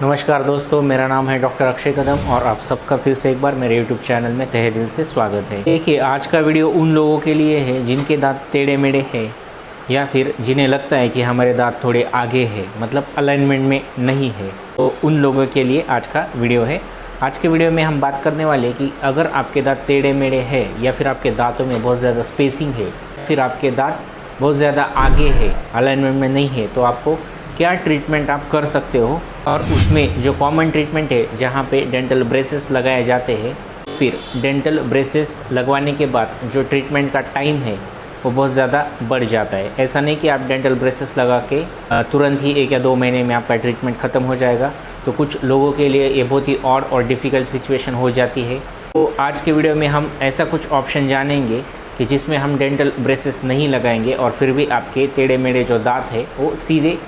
नमस्कार दोस्तों, मेरा नाम है डॉक्टर अक्षय कदम और आप सबका फिर से एक बार मेरे यूट्यूब चैनल में तहे दिल से स्वागत है। देखिए, आज का वीडियो उन लोगों के लिए है जिनके दांत टेढ़े मेढ़े हैं या फिर जिन्हें लगता है कि हमारे दांत थोड़े आगे हैं, मतलब अलाइनमेंट में नहीं है, तो उन लोगों के लिए आज का वीडियो है। आज के वीडियो में हम बात करने वाले कि अगर आपके दांत टेढ़े मेढ़े हैं या फिर आपके दांतों में बहुत ज़्यादा स्पेसिंग है, फिर आपके दांत बहुत ज़्यादा आगे है, अलाइनमेंट में नहीं है, तो आपको क्या ट्रीटमेंट आप कर सकते हो। और उसमें जो कॉमन ट्रीटमेंट है, जहाँ पे डेंटल ब्रेसेस लगाए जाते हैं, फिर डेंटल ब्रेसेस लगवाने के बाद जो ट्रीटमेंट का टाइम है वो बहुत ज़्यादा बढ़ जाता है। ऐसा नहीं कि आप डेंटल ब्रेसेस लगा के तुरंत ही 1 या 2 महीने में आपका ट्रीटमेंट ख़त्म हो जाएगा। तो कुछ लोगों के लिए ये बहुत ही ऑड और डिफ़िकल्ट सिचुएशन हो जाती है। तो आज के वीडियो में हम ऐसा कुछ ऑप्शन जानेंगे कि जिसमें हम डेंटल ब्रेसेस नहीं लगाएंगे और फिर भी आपके टेढ़े मेढ़े जो दांत है वो सीधे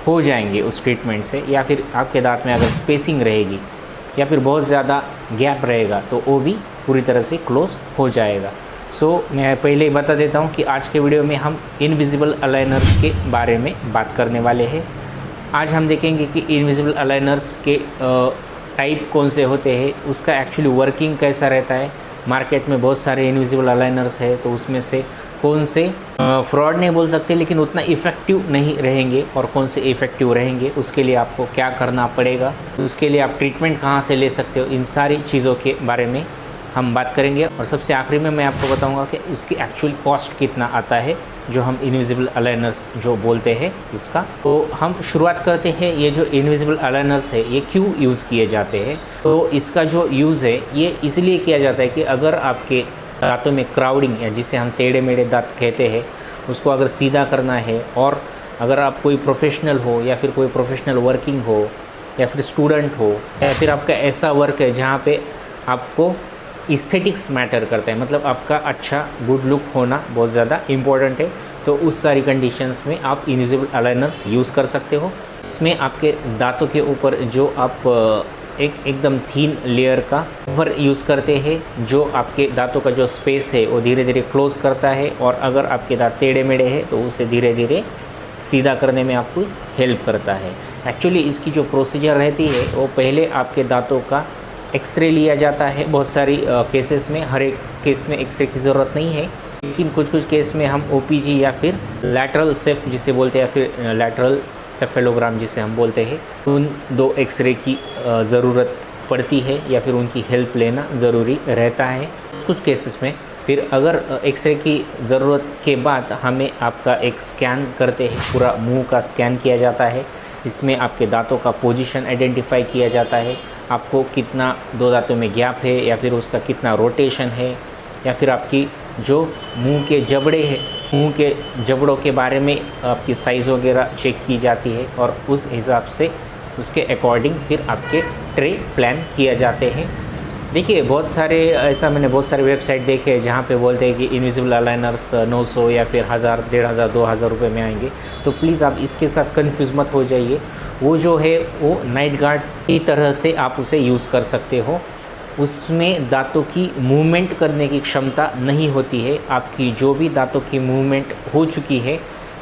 हो जाएंगे उस ट्रीटमेंट से, या फिर आपके दांत में अगर स्पेसिंग रहेगी या फिर बहुत ज़्यादा गैप रहेगा तो वो भी पूरी तरह से क्लोज हो जाएगा। मैं पहले ही बता देता हूँ कि आज के वीडियो में हम इनविजिबल अलाइनर्स के बारे में बात करने वाले हैं। आज हम देखेंगे कि इनविजिबल अलाइनर्स के टाइप कौन से होते हैं, उसका एक्चुअली वर्किंग कैसा रहता है। मार्केट में बहुत सारे इनविजिबल अलाइनर्स है, तो उसमें से कौन से फ्रॉड नहीं बोल सकते लेकिन उतना इफ़ेक्टिव नहीं रहेंगे और कौन से इफ़ेक्टिव रहेंगे, उसके लिए आपको क्या करना पड़ेगा, उसके लिए आप ट्रीटमेंट कहाँ से ले सकते हो, इन सारी चीज़ों के बारे में हम बात करेंगे। और सबसे आखिरी में मैं आपको बताऊंगा कि उसकी एक्चुअल कॉस्ट कितना आता है, जो हम इनविजिबल अलाइनर्स जो बोलते हैं उसका। तो हम शुरुआत करते हैं, ये जो इनविजिबल अलाइनर्स है ये क्यों यूज़ किए जाते हैं। तो इसका जो यूज़ है ये इसलिए किया जाता है कि अगर आपके दांतों में क्राउडिंग, या जिसे हम टेढ़े मेढ़े दांत कहते हैं, उसको अगर सीधा करना है, और अगर आप कोई प्रोफेशनल हो या फिर कोई प्रोफेशनल वर्किंग हो या फिर स्टूडेंट हो, या फिर आपका ऐसा वर्क है जहाँ पे आपको इस्थेटिक्स मैटर करता है, मतलब आपका अच्छा गुड लुक होना बहुत ज़्यादा इम्पोर्टेंट है, तो उस सारी कंडीशंस में आप इनविजिबल अलाइनर्स यूज़ कर सकते हो। इसमें आपके दांतों के ऊपर जो आप एकदम थीन लेयर का कवर यूज़ करते हैं, जो आपके दांतों का जो स्पेस है वो धीरे धीरे क्लोज़ करता है, और अगर आपके दांत टेढ़े मेढ़े हैं तो उसे धीरे धीरे सीधा करने में आपको हेल्प करता है। एक्चुअली इसकी जो प्रोसीजर रहती है वो पहले आपके दांतों का एक्सरे लिया जाता है। बहुत सारी केसेस में, हर एक केस में एक्सरे की ज़रूरत नहीं है, लेकिन कुछ कुछ केस में हम ओपीजी या फिर लैटरल सेफ जिसे बोलते हैं, या फिर लैटरल सेफेलोग्राम जिसे हम बोलते हैं, उन 2 एक्सरे की ज़रूरत पड़ती है या फिर उनकी हेल्प लेना ज़रूरी रहता है कुछ केसेस में। फिर अगर एक्सरे की ज़रूरत के बाद हमें आपका एक स्कैन करते हैं, पूरा मुंह का स्कैन किया जाता है। इसमें आपके दांतों का पोजीशन आइडेंटिफाई किया जाता है, आपको कितना 2 दांतों में गैप है या फिर उसका कितना रोटेशन है, या फिर आपकी जो मुंह के जबड़े हैं, मुंह के जबड़ों के बारे में आपकी साइज़ वगैरह चेक की जाती है, और उस हिसाब से उसके अकॉर्डिंग फिर आपके ट्रे प्लान किए जाते हैं। देखिए, बहुत सारे मैंने बहुत सारे वेबसाइट देखे हैं जहाँ पे बोलते हैं कि इनविजिबल अलाइनर्स 900 या फिर 1000, 1500, 2000 रुपये में आएंगे। तो प्लीज़ आप इसके साथ कंफ्यूज मत हो जाइए। वो जो है वो नाइट गार्ड की तरह से आप उसे यूज़ कर सकते हो। उसमें दांतों की मूवमेंट करने की क्षमता नहीं होती है। आपकी जो भी दांतों की मूवमेंट हो चुकी है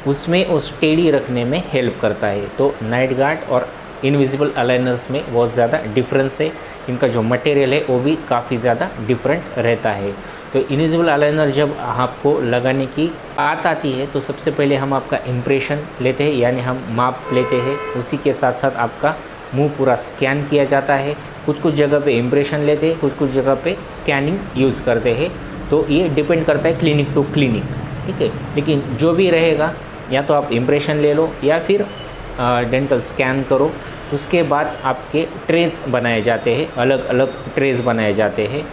उसमें वो स्टेडी रखने में हेल्प करता है। तो नाइट गार्ड और इनविजिबल अलाइनर्स में बहुत ज़्यादा डिफरेंस है। इनका जो मटेरियल है वो भी काफ़ी ज़्यादा डिफरेंट रहता है। तो इनविजिबल अलाइनर जब आपको लगाने की बात आती है तो सबसे पहले हम आपका इम्प्रेशन लेते हैं, यानी हम माप लेते हैं। उसी के साथ साथ आपका मुंह पूरा स्कैन किया जाता है। कुछ कुछ जगह पे इम्प्रेशन लेते हैं, कुछ कुछ जगह पे स्कैनिंग यूज़ करते हैं। तो ये डिपेंड करता है क्लिनिक टू क्लिनिक, ठीक है। लेकिन जो भी रहेगा, या तो आप इम्प्रेशन ले लो या फिर डेंटल स्कैन करो। उसके बाद आपके ट्रेज बनाए जाते हैं, अलग अलग ट्रेज बनाए जाते हैं,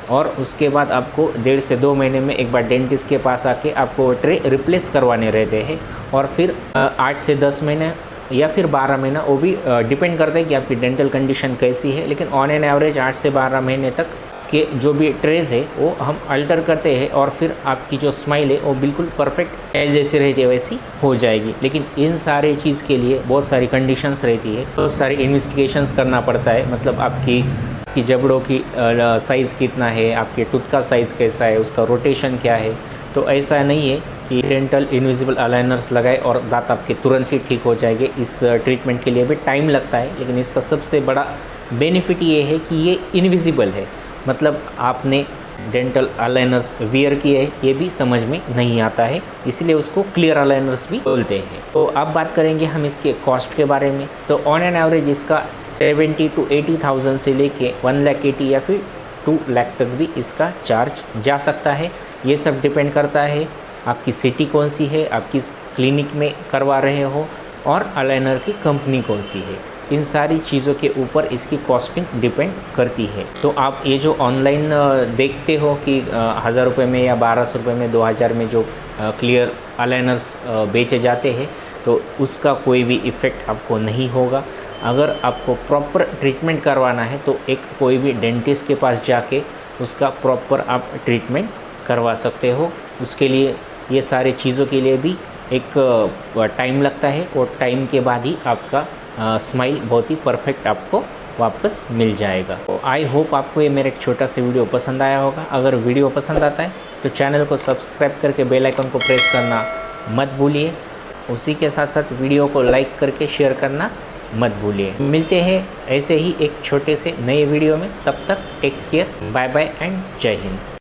और उसके बाद आपको 1.5 से 2 महीने में एक बार डेंटिस्ट के पास आके आपको ट्रे रिप्लेस करवाने रहते हैं। और फिर 8 से 10 महीने या फिर 12 महीना, वो भी डिपेंड करता है कि आपकी डेंटल कंडीशन कैसी है, लेकिन ऑन एन एवरेज 8 से 12 महीने तक के जो भी ट्रेज है वो हम अल्टर करते हैं, और फिर आपकी जो स्माइल है वो बिल्कुल परफेक्ट एज जैसी रहती है वैसी हो जाएगी। लेकिन इन सारे चीज़ के लिए बहुत सारी कंडीशंस रहती है, बहुत सारी इन्वेस्टिगेशंस करना पड़ता है। मतलब आपकी जबड़ों की साइज़ कितना है, आपके टूथ का साइज़ कैसा है, उसका रोटेशन क्या है। तो ऐसा नहीं है कि डेंटल इनविजिबल अलाइनर्स लगाए और दांत आपके तुरंत ही ठीक हो जाएंगे। इस ट्रीटमेंट के लिए भी टाइम लगता है, लेकिन इसका सबसे बड़ा बेनिफिट ये है कि ये इनविजिबल है, मतलब आपने डेंटल अलाइनर्स वियर किए हैं ये भी समझ में नहीं आता है, इसलिए उसको क्लियर अलाइनर्स भी बोलते हैं। तो अब बात करेंगे हम इसके कॉस्ट के बारे में। तो ऑन एन एवरेज इसका 70 to 80,000 से लेके 1,80,000 या फिर 2 लाख तक भी इसका चार्ज जा सकता है। ये सब डिपेंड करता है आपकी सिटी कौन सी है, आप किस क्लिनिक में करवा रहे हो और अलाइनर की कंपनी कौन सी है। इन सारी चीज़ों के ऊपर इसकी कॉस्टिंग डिपेंड करती है। तो आप ये जो ऑनलाइन देखते हो कि 1,000 रुपये में या 1,200 रुपये में 2,000 में जो क्लियर अलाइनर्स बेचे जाते हैं, तो उसका कोई भी इफ़ेक्ट आपको नहीं होगा। अगर आपको प्रॉपर ट्रीटमेंट करवाना है तो एक कोई भी डेंटिस्ट के पास जाके उसका प्रॉपर आप ट्रीटमेंट करवा सकते हो। उसके लिए ये सारी चीज़ों के लिए भी एक टाइम लगता है और टाइम के बाद ही आपका स्माइल बहुत ही परफेक्ट आपको वापस मिल जाएगा। तो आई होप आपको ये मेरा एक छोटा सा वीडियो पसंद आया होगा। अगर वीडियो पसंद आता है तो चैनल को सब्सक्राइब करके बेल आइकन को प्रेस करना मत भूलिए। उसी के साथ साथ वीडियो को लाइक करके शेयर करना मत भूलिए। मिलते हैं ऐसे ही एक छोटे से नए वीडियो में, तब तक take care, bye bye and जय हिंद।